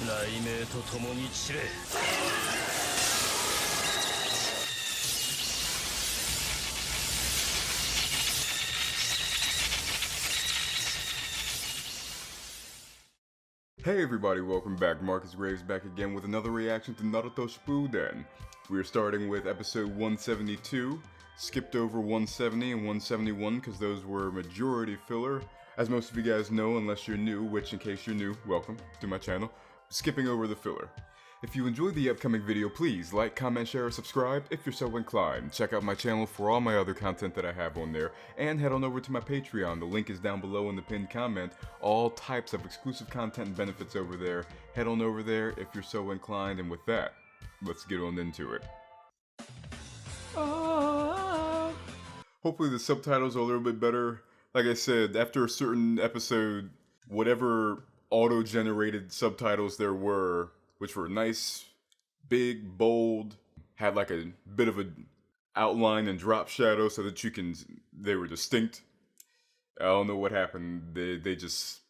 雷鳴と共に散れ。Hey everybody, welcome back. Markus Graves back again with another reaction to Naruto Shippuden. We're starting with episode 172, skipped over 170 and 171 because those were majority filler. As most of you guys know, unless you're new, which in case you're new, welcome to my channel, skipping over the filler. If you enjoyed the upcoming video, please like, comment, share, or subscribe if you're so inclined. Check out my channel for all my other content that I have on there, and head on over to my Patreon. The link is down below in the pinned comment. All types of exclusive content and benefits over there. Head on over there if you're so inclined, and with that, let's get on into it. Hopefully the subtitles are a little bit better. Like I said, after a certain episode, whatever auto-generated subtitles there were, which were nice, big, bold, had like a bit of an outline and drop shadow so that they were distinct. I don't know what happened. They just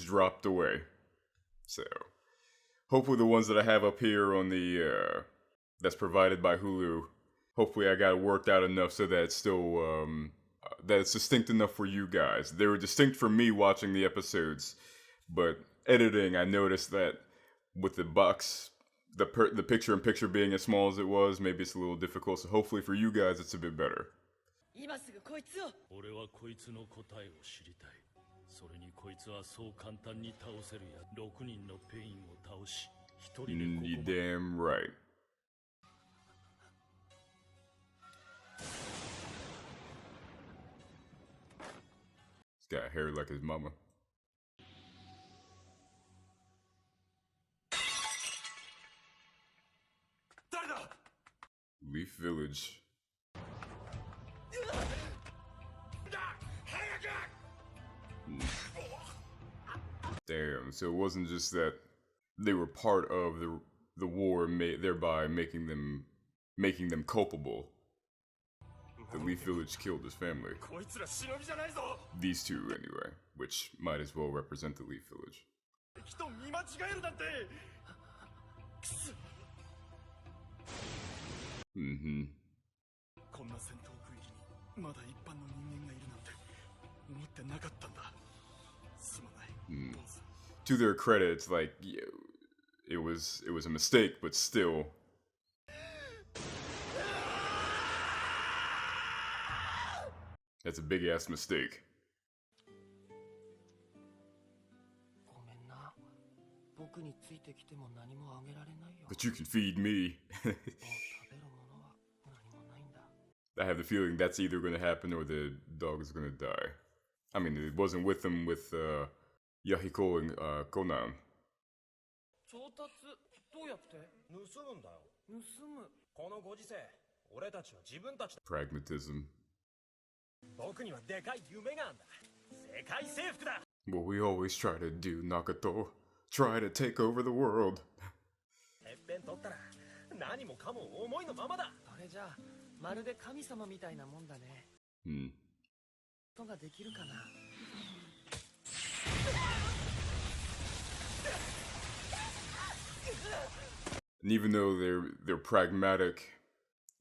dropped away. So, hopefully the ones that I have up here on the, that's provided by Hulu, hopefully I got it worked out enough so that it's still, that it's distinct enough for you guys. They were distinct for me watching the episodes, but editing, I noticed that with the box, the picture-in-picture being as small as it was, maybe it's a little difficult, so hopefully for you guys it's a bit better. You damn right. He's got hair like his mama. Leaf Village. Damn, so it wasn't just that they were part of the war, thereby making them culpable. The Leaf Village killed his family. These two, anyway, which might as well represent the Leaf Village. To their credit, it's like, yeah, it was a mistake, but still. That's a big ass mistake. But you can feed me. I have the feeling that's either going to happen or the dog is going to die. I mean, it wasn't with them with Yahiko and Konan. Pragmatism. What we always try to do, Nagato. Try to take over the world. And even though they're pragmatic,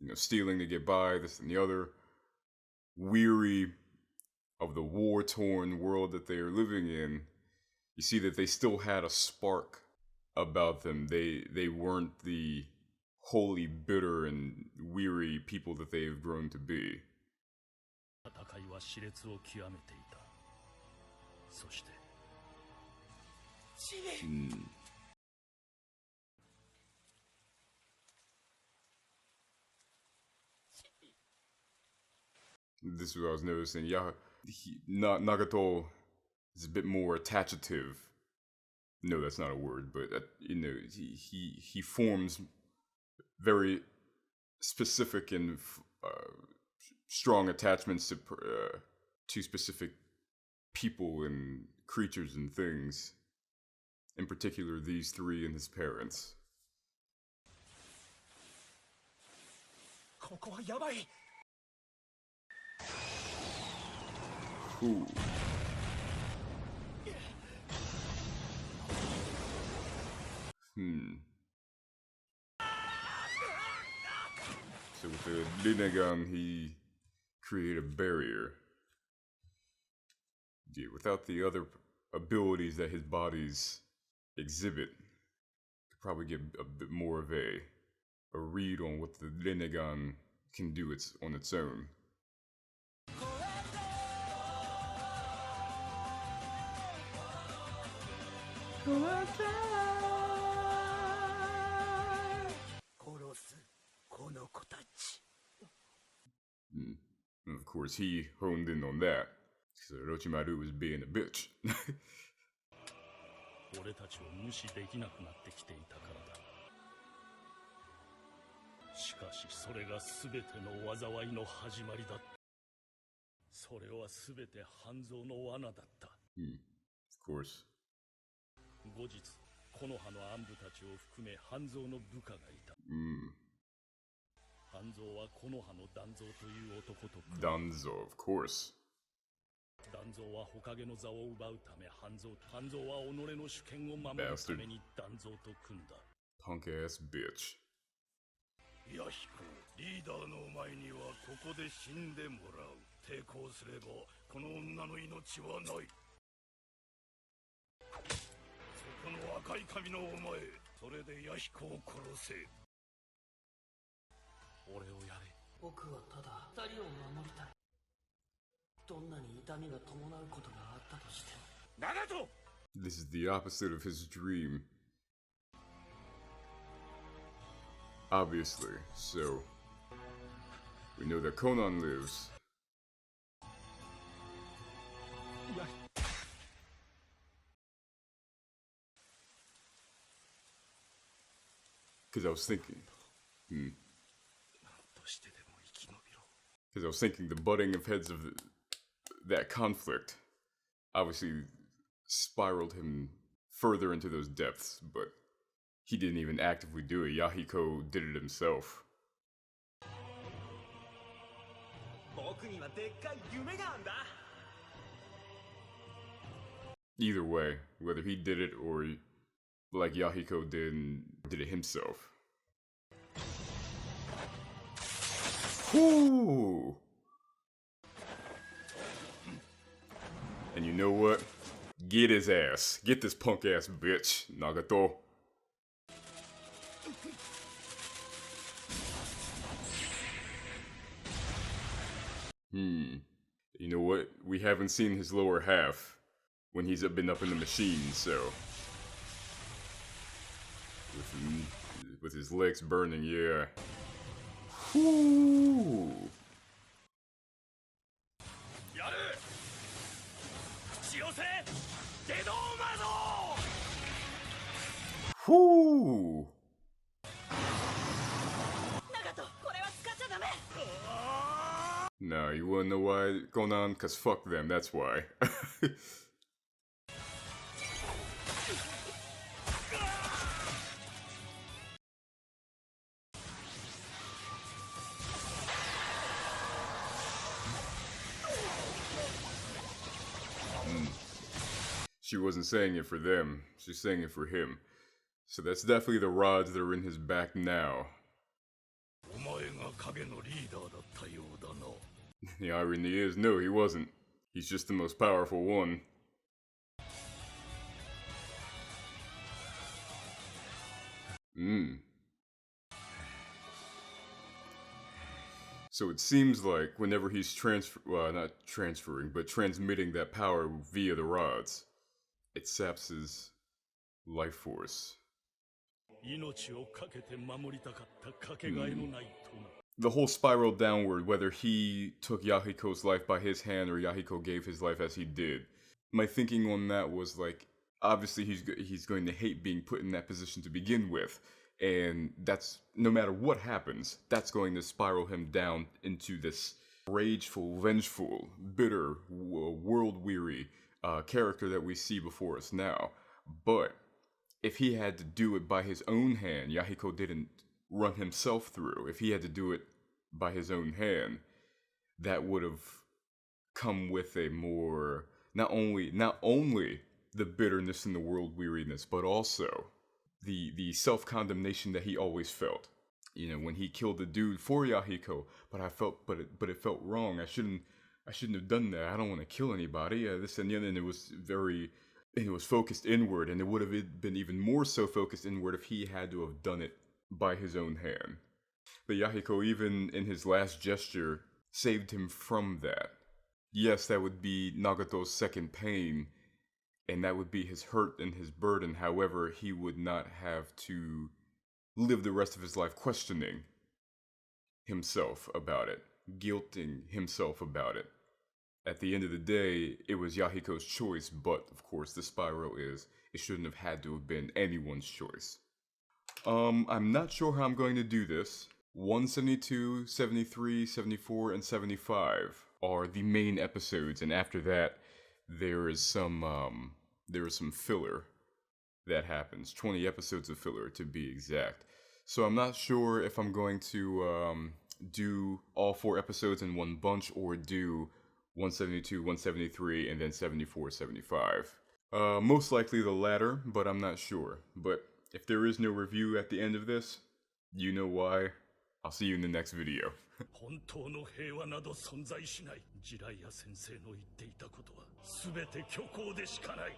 you know, stealing to get by, this and the other, weary of the war-torn world that they are living in, you see that they still had a spark about them. They weren't the wholly bitter and weary people that they have grown to be. This is what I was noticing. Nagato is a bit more attachative. No, that's not a word, but you know, he forms very specific and strong attachments to specific people and creatures and things. In particular, these three and his parents. Ooh. So with the Rinnegan, he created a barrier. Yeah, without the other abilities that his bodies exhibit, could probably get a bit more of a read on what the Rinnegan can do on its own. And of course, he honed in on that. So Orochimaru was being a bitch. 俺たちを無視できなくなってきていたからだ。しかしそれが全ての災いの始まりだ。それは全て半蔵の罠だった。Of course. 後日、木の葉の暗部たちを含め半蔵の部下がいた。半蔵は木の葉の断蔵という男と組んだ。Danzo, of course. 断蔵は火影の座を奪うため半蔵は己の主権を守るために断蔵と組んだ。Punk ass bitch. 弥彦、リーダーのお前にはここで死んでもらう。抵抗すればこの女の命はない。そこの赤い髪のお前、それで弥彦を殺せ。俺をやれ。僕はただ二人を守りたい。どんなに痛みが伴うことがあったとしても。ナガト! This is the opposite of his dream. Obviously, so we know that Konan lives. Because I was thinking, because I was thinking the butting of heads of that conflict obviously spiraled him further into those depths, but he didn't even actively do it. Yahiko did it himself. Either way, whether he did it or like Yahiko did it himself. Whoo! And you know what? Get his ass. Get this punk ass bitch, Nagato. You know what? We haven't seen his lower half when he's been up in the machine, so with his legs burning, yeah. Whoo! Whoo! No, you wanna know why, Konan? Cause fuck them, that's why. She wasn't saying it for them, she's saying it for him. So that's definitely the rods that are in his back now. The irony is, no, he wasn't. He's just the most powerful one. So it seems like whenever he's not transferring, but transmitting that power via the rods, it saps his life force. The whole spiral downward, whether he took Yahiko's life by his hand or Yahiko gave his life as he did. My thinking on that was like, obviously he's going to hate being put in that position to begin with. And that's, no matter what happens, that's going to spiral him down into this rageful, vengeful, bitter, world-weary character that we see before us now. But if he had to do it by his own hand, Yahiko didn't run himself through. If he had to do it by his own hand, that would have come with a more, not only the bitterness and the world weariness, but also the self-condemnation that he always felt. You know, when he killed the dude for Yahiko, but it felt wrong. I shouldn't have done that. I don't want to kill anybody. This and the other, and it was focused inward, and it would have been even more so focused inward if he had to have done it by his own hand. But Yahiko, even in his last gesture, saved him from that. Yes, that would be Nagato's second pain, and that would be his hurt and his burden. However, he would not have to live the rest of his life questioning himself about it, guilting himself about it. At the end of the day, it was Yahiko's choice, but of course the spiral is, it shouldn't have had to have been anyone's choice. I'm not sure how I'm going to do this. 172, 73, 74, and 75 are the main episodes, and after that, there is some filler that happens. 20 episodes of filler, to be exact. So I'm not sure if I'm going to do all 4 episodes in one bunch, or do 172, 173, and then 74, 75. Most likely the latter, but I'm not sure. But if there is no review at the end of this, you know why. I'll see you in the next video. 本当の平和など存在しない。ジライア先生の言っていたことは全て虚構でしかない。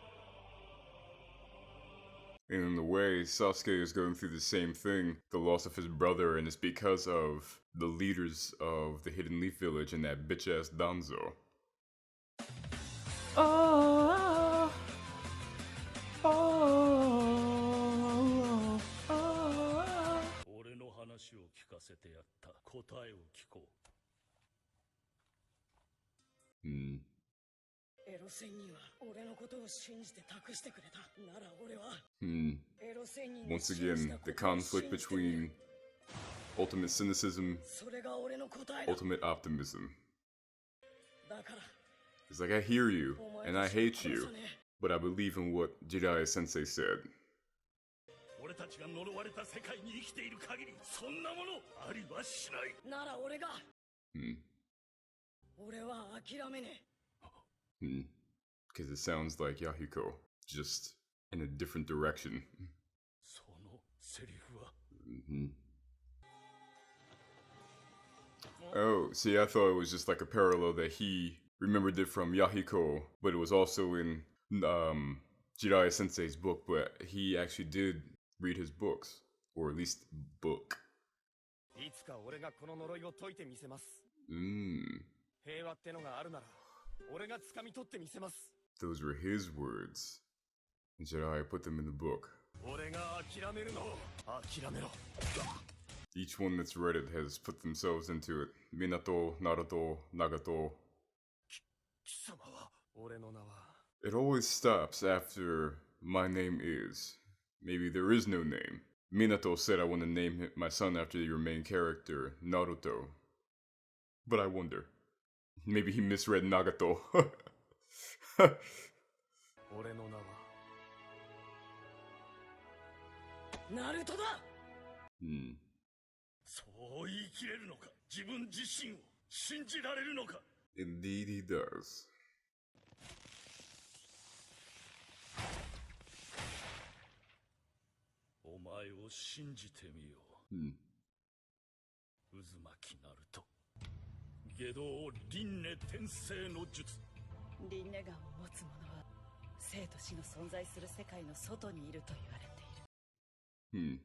And in a way, Sasuke is going through the same thing, the loss of his brother, and it's because of the leaders of the Hidden Leaf Village and that bitch-ass Danzo. Oh, oh, oh, oh. 俺の話を聞かせてやった。答えを聞こう。エロ仙人は俺のことを信じて託してくれた。なら俺は Once again, the conflict between ultimate cynicism, それが俺の答えだ。 ultimate optimism. だから It's like, I hear you, and I hate you, but I believe in what Jiraiya Sensei said. 俺たちが呪われた世界に生きている限り、そんなものありはしない。なら俺が、俺は諦めねえ。Because it sounds like Yahiko, just in a different direction. そのセリフは。Oh, see, I thought it was just like a parallel that he remembered it from Yahiko, but it was also in Jiraiya Sensei's book, but he actually did read his books, or at least book. いつか俺がこの呪いを解いてみせます。平和ってのがあるなら、俺が掴み取ってみせます。 Those were his words. And Jiraiya put them in the book. 俺が諦めるのを諦めろ。 Each one that's read it has put themselves into it. Minato, Naruto, Nagato. 貴様は俺の名は It always stops after my name is. Maybe there is no name. Minato said I want to name my son after your main character, Naruto. But I wonder. Maybe he misread Nagato. 俺の名はナルトだ。そう言い切れるのか。自分自身を信じられるのか。 Indeed he does. お前を信じてみよう。渦巻きナルト。下道輪廻転生の術。輪廻眼を持つ者は生と死の存在する世界の外にいると言われている。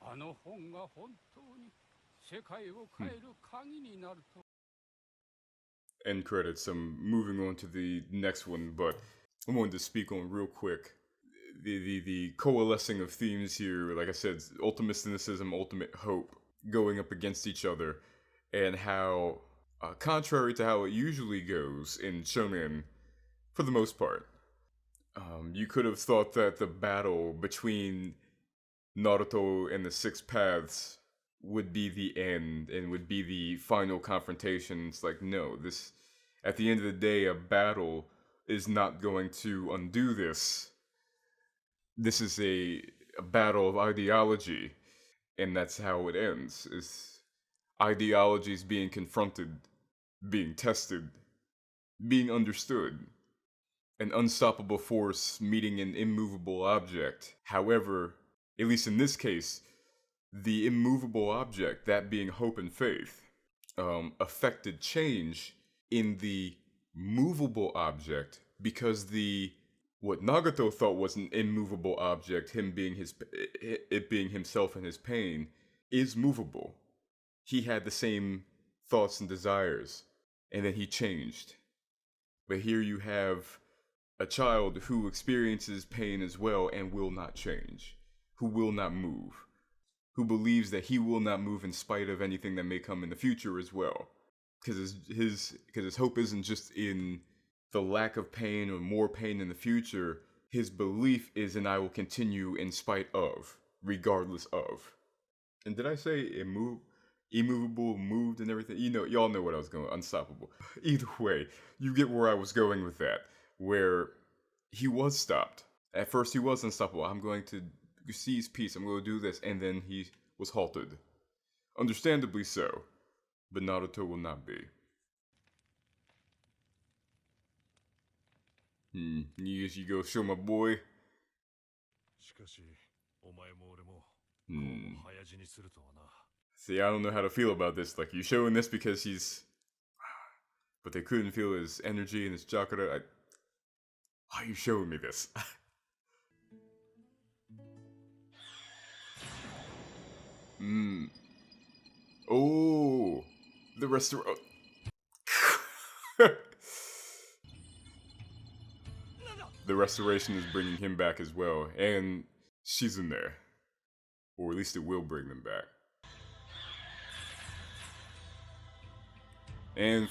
あの本が本当に世界を変える鍵になると。 End credits. I'm moving on to the next one, but I wanted to speak on real quick. The coalescing of themes here, like I said, ultimate cynicism, ultimate hope, going up against each other, and how, contrary to how it usually goes in shonen, for the most part, you could have thought that the battle between Naruto and the Six Paths would be the end and would be the final confrontation. It's like, no, this, at the end of the day, a battle is not going to undo this. This is a battle of ideology, and that's how it ends, is ideologies being confronted, being tested, being understood. an unstoppable force meeting an immovable object. However, at least in this case, the immovable object, that being hope and faith, affected change in the movable object because what Nagato thought was an immovable object, him being it being himself and his pain, is movable. He had the same thoughts and desires, and then he changed. But here you have a child who experiences pain as well and will not change, who will not move, who believes that he will not move in spite of anything that may come in the future as well. Because his hope isn't just in the lack of pain or more pain in the future. His belief is in I will continue in spite of, regardless of. And did I say immovable, moved and everything? Y'all know what I was going, unstoppable. Either way, you get where I was going with that, where he was stopped. At first he was unstoppable. I'm going to seize peace, I'm going to do this, and then he was halted. Understandably so, but Naruto will not be. You go show my boy. See, I don't know how to feel about this. Like, you showing this because he's... But they couldn't feel his energy and his chakra. Why are you showing me this? Oh, the restaurant. The restoration is bringing him back as well, and she's in there. Or at least it will bring them back. And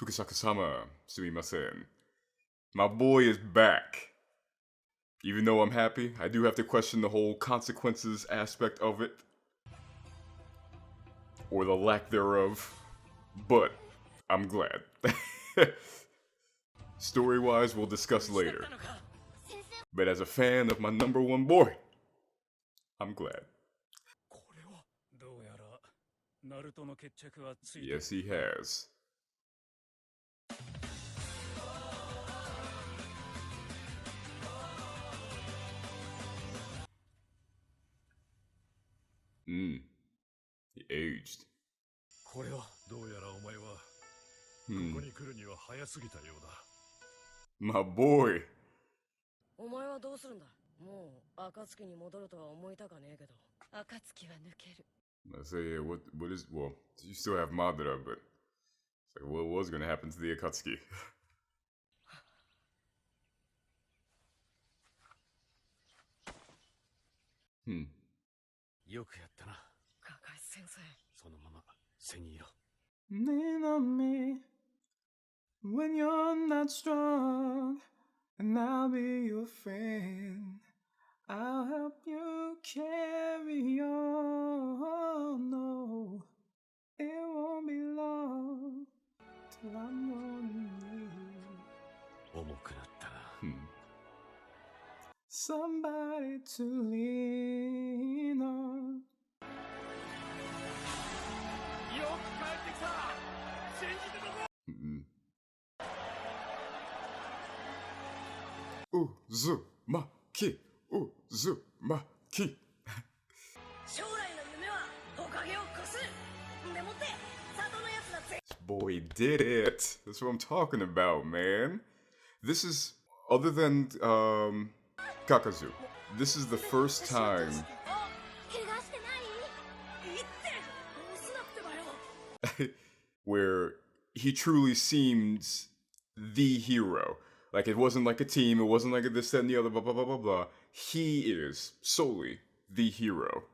Fukasaku-sama, sumimasen. My boy is back. Even though I'm happy, I do have to question the whole consequences aspect of it. Or the lack thereof. But I'm glad. Story-wise, we'll discuss later. But as a fan of my number one boy, I'm glad. Yes, he has. He aged. My boy. お前はどうするんだもう暁に戻るとは思いたかねえけど暁は抜ける I say, yeah, what is, well, you still have Madara, but it's like, what was going to happen to the Akatsuki? Kakashi sensei. Lean on me when you're not strong, and I'll be your friend. I'll help you carry on. No, it won't be long till I'm on you. Somebody to lean on. Uzumaki. Uzumaki. This boy did it. That's what I'm talking about, man. This is, other than Kakazu, this is the first time where he truly seems the hero. Like, it wasn't like a team, it wasn't like a this, that, and the other, blah, blah, blah, blah, blah. He is solely the hero.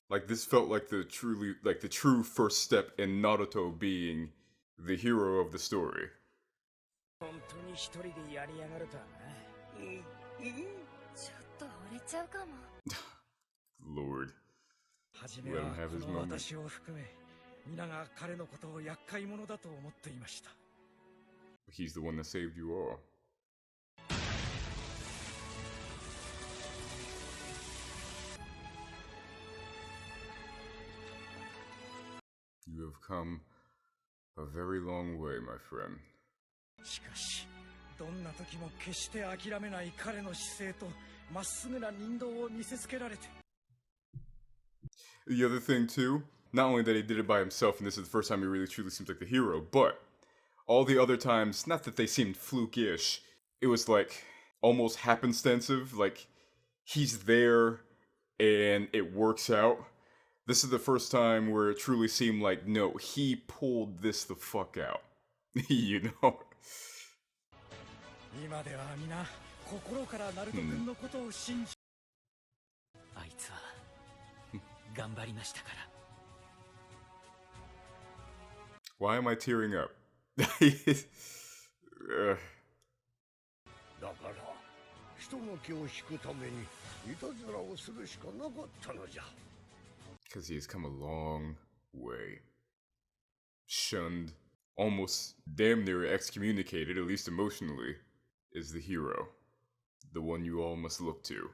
Like, this felt like the true first step in Naruto being the hero of the story. Lord. Let him have his moment. He's the one that saved you all. You have come a very long way, my friend. しかしどんな時も決して諦めない彼の姿勢とまっすぐな人道を見せつけられて The other thing, too, not only that he did it by himself, and this is the first time he really truly seems like the hero, but all the other times, not that they seemed fluke-ish, it was like almost happenstantive, like he's there and it works out. This is the first time where it truly seemed like, no, he pulled this the fuck out. You know? 今では皆心からナルト君のことを信じあいつは頑張りましたから Why am I tearing up? だから人の気を引くためにいたずらをするしかなかったのじゃ Because he has come a long way. Shunned, almost damn near excommunicated, at least emotionally, is the hero. The one you all must look to.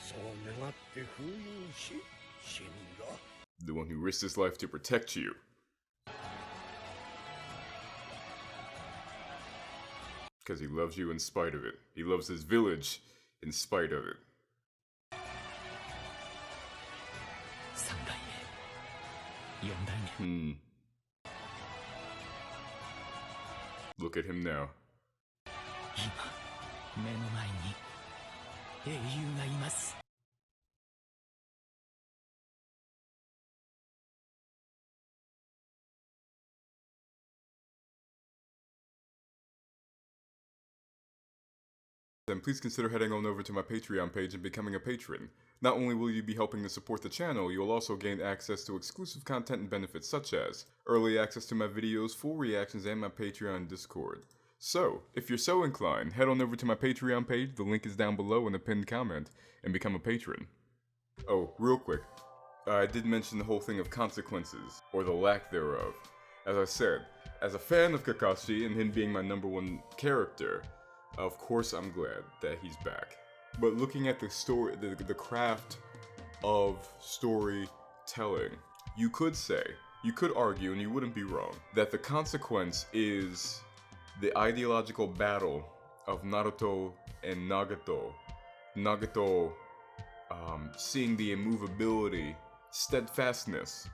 そう願って封印し死んだ The one who risked his life to protect you. Because he loves you in spite of it. He loves his village in spite of it. 3代目4代目 Look at him now. 今目の前に英雄がいます Then please consider heading on over to my Patreon page and becoming a patron. Not only will you be helping to support the channel, you'll also gain access to exclusive content and benefits such as early access to my videos, full reactions, and my Patreon Discord. So, if you're so inclined, head on over to my Patreon page, the link is down below in the pinned comment, and become a patron. Oh, real quick, I did mention the whole thing of consequences, or the lack thereof. As I said, as a fan of Kakashi and him being my #1 character, of course I'm glad that he's back. But looking at the story, the craft of storytelling, you could say, you could argue, and you wouldn't be wrong, that the consequence is the ideological battle of Naruto and Nagato. Nagato seeing the immovability, steadfastness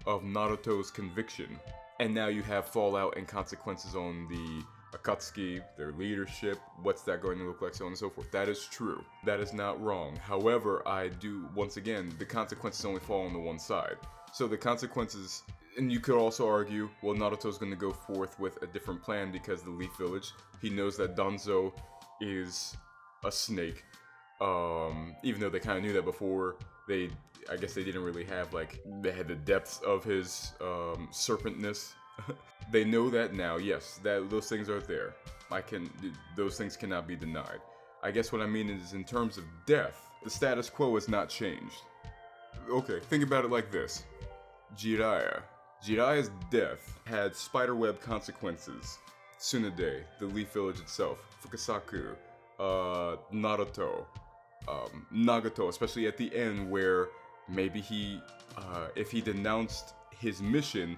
of Naruto's conviction. And now you have fallout and consequences on the Akatsuki, their leadership, what's that going to look like, so on and so forth. That is true. That is not wrong. However, I do, once again, the consequences only fall on the one side. So the consequences, and you could also argue, well, Naruto's going to go forth with a different plan because the Leaf Village, he knows that Danzo is a snake. Even though they kind of knew that before, I guess they didn't really have, like, they had the depths of his serpentness. They know that now, yes, that those things are there. Those things cannot be denied. I guess what I mean is, in terms of death, the status quo has not changed. Okay, think about it like this. Jiraiya's death had spiderweb consequences. Tsunade, the Leaf Village itself, Fukasaku, Naruto, Nagato, especially at the end where maybe he, if he denounced his mission,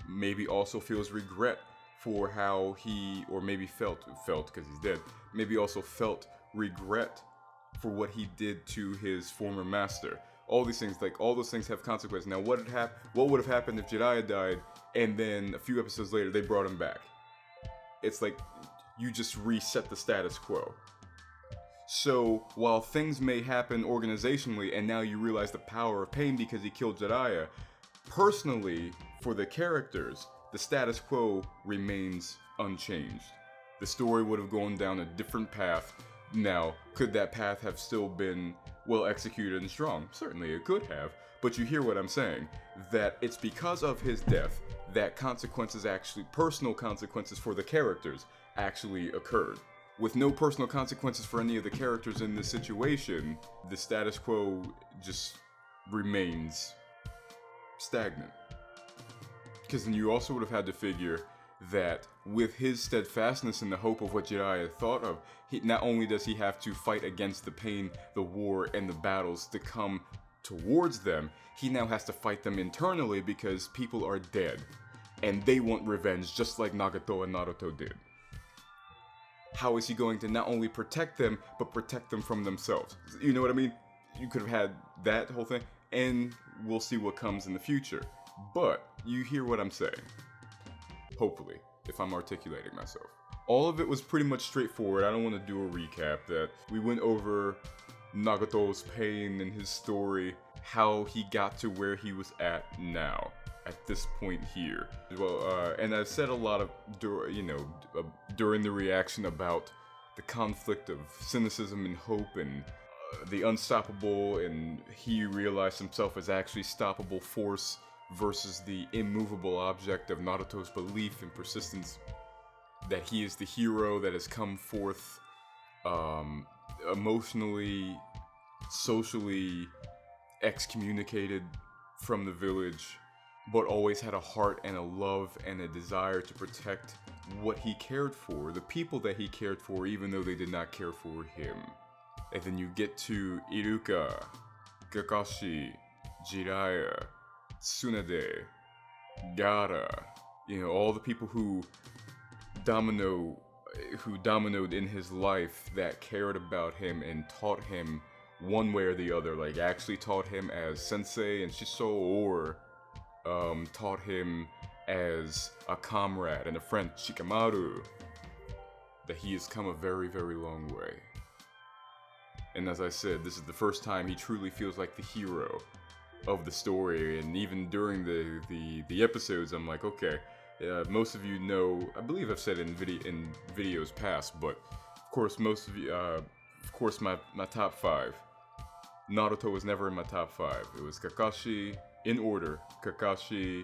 maybe also feels regret for how he, or maybe felt because he's dead, maybe also felt regret for what he did to his former master. All these things, like, all those things have consequences. Now, what would have happened if Jiraiya died, and then a few episodes later, they brought him back? It's like, you just reset the status quo. So, while things may happen organizationally, and now you realize the power of pain because he killed Jiraiya, personally, for the characters, the status quo remains unchanged. The story would have gone down a different path. Now, could that path have still been well executed and strong? Certainly it could have, but you hear what I'm saying, that it's because of his death that consequences actually, personal consequences for the characters actually occurred. With no personal consequences for any of the characters in this situation, the status quo just remains stagnant. Because then you also would have had to figure that with his steadfastness and the hope of what Jiraiya thought of, not only does he have to fight against the pain, the war, and the battles to come towards them, he now has to fight them internally because people are dead. And they want revenge just like Nagato and Naruto did. How is he going to not only protect them, but protect them from themselves? You know what I mean? You could have had that whole thing, and we'll see what comes in the future. But you hear what I'm saying. Hopefully, if I'm articulating myself. All of it was pretty much straightforward. I don't want to do a recap. That we went over Nagato's pain and his story, how he got to where he was at now, at this point here. Well, and I said a lot of, during the reaction about the conflict of cynicism and hope and the unstoppable, and he realized himself as actually stoppable force versus the immovable object of Naruto's belief and persistence that he is the hero that has come forth emotionally, socially excommunicated from the village, but always had a heart and a love and a desire to protect what he cared for, the people that he cared for, even though they did not care for him. And then you get to Iruka, Kakashi, Jiraiya, Tsunade, Gaara, all the people who dominoed in his life that cared about him and taught him one way or the other, like actually taught him as sensei and shiso, or taught him as a comrade and a friend, Shikamaru, that he has come a very, very long way. And as I said, this is the first time he truly feels like the hero of the story, and even during the episodes, I'm like, okay, most of you know, I believe I've said it in videos past, but of course, most of you, my top 5. Naruto was never in my top 5. It was Kakashi, in order, Kakashi,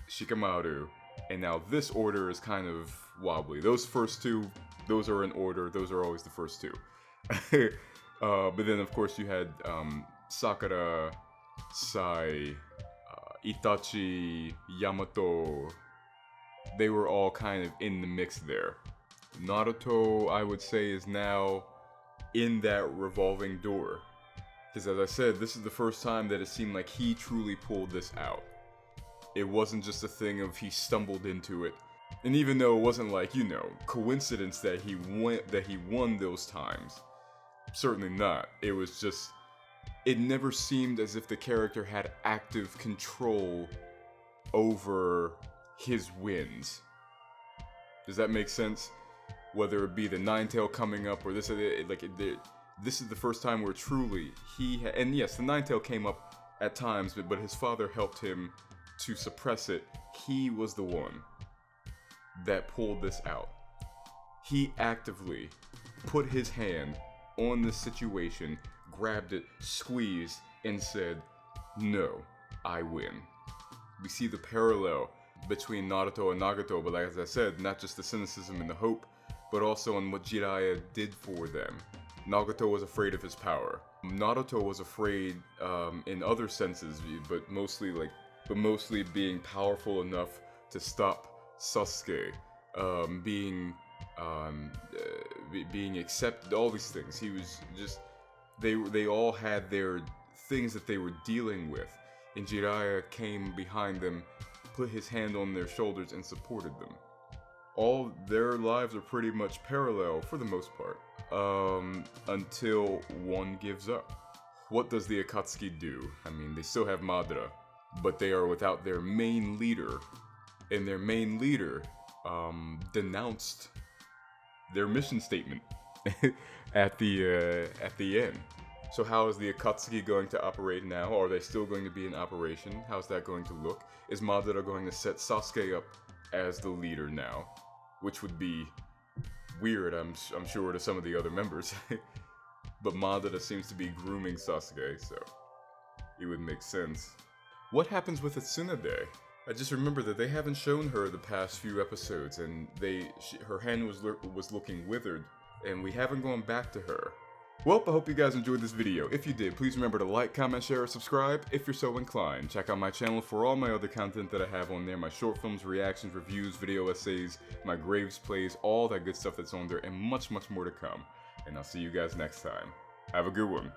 Shikamaru, and now this order is kind of wobbly. Those first 2, those are in order, those are always the first 2. But then of course you had Sakura, Sai, Itachi, Yamato. They were all kind of in the mix there. Naruto, I would say, is now in that revolving door. Because as I said, this is the first time that it seemed like he truly pulled this out. It wasn't just a thing of he stumbled into it. And even though it wasn't like, coincidence that he won those times. Certainly not. It was just, it never seemed as if the character had active control over his wins. Does that make sense? Whether it be the Nine-Tail coming up or this is the first time where truly and yes, the Nine-Tail came up at times, but his father helped him to suppress it. He was the one that pulled this out. He actively put his hand on this situation, grabbed it, squeezed, and said, no, I win. We see the parallel between Naruto and Nagato, but as I said, not just the cynicism and the hope, but also on what Jiraiya did for them. Nagato was afraid of his power. Naruto was afraid in other senses, but mostly being powerful enough to stop Sasuke, being accepted, all these things. He was just, they all had their things that they were dealing with, and Jiraiya came behind them, put his hand on their shoulders, and supported them. All their lives are pretty much parallel for the most part, until one gives up. What does the Akatsuki do? I mean, they still have Madara, but they are without their main leader, and their main leader denounced their mission statement at the end. So how is the Akatsuki going to operate now? Are they still going to be in operation? How's that going to look? Is Madara going to set Sasuke up as the leader now? Which would be weird, I'm sure, to some of the other members. But Madara seems to be grooming Sasuke, so it would make sense. What happens with Tsunade? I just remember that they haven't shown her the past few episodes, and her hand was looking withered, and we haven't gone back to her. Well, I hope you guys enjoyed this video. If you did, please remember to like, comment, share, or subscribe if you're so inclined. Check out my channel for all my other content that I have on there, my short films, reactions, reviews, video essays, my Graves plays, all that good stuff that's on there, and much, much more to come. And I'll see you guys next time. Have a good one.